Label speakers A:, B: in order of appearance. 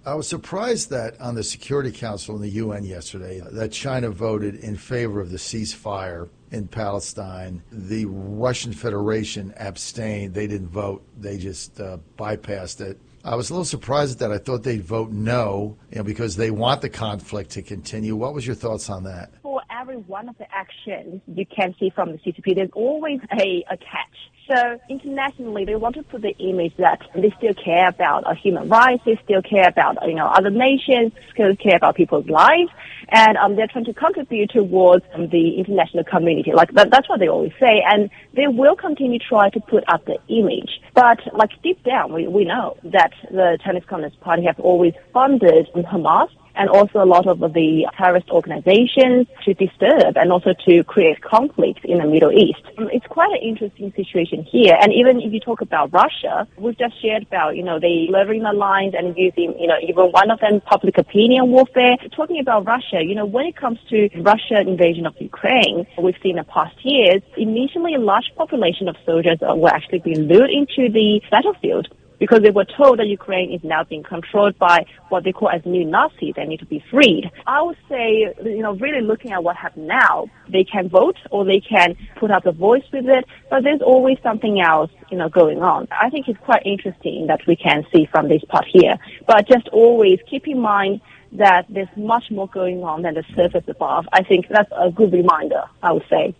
A: I was surprised that on the Security Council in the UN yesterday that China voted in favor of the ceasefire in Palestine. The Russian Federation abstained. They didn't vote. They just bypassed it. I was a little surprised at that. I thought they'd vote no, because they want the conflict to continue. What was your thoughts on that?
B: For every one of the actions you can see from the CCP, there's always a catch. So internationally, they want to put the image that they still care about human rights, they still care about other nations, still care about people's lives, and they're trying to contribute towards the international community. Like that's what they always say, and they will continue to try to put up the image. But deep down, we know that the Chinese Communist Party have always funded Hamas and also a lot of the terrorist organizations to disturb and also to create conflict in the Middle East. It's quite an interesting situation here. And even if you talk about Russia, we've just shared about, they blurring the lines and using, even one of them public opinion warfare. Talking about Russia, when it comes to Russian invasion of Ukraine, we've seen in the past years, initially a large population of soldiers were actually being lured into the battlefield, because they were told that Ukraine is now being controlled by what they call as new Nazis and need to be freed. I would say, really looking at what happened now, they can vote or they can put up a voice with it, but there's always something else, going on. I think it's quite interesting that we can see from this part here, but just always keep in mind that there's much more going on than the surface above. I think that's a good reminder, I would say.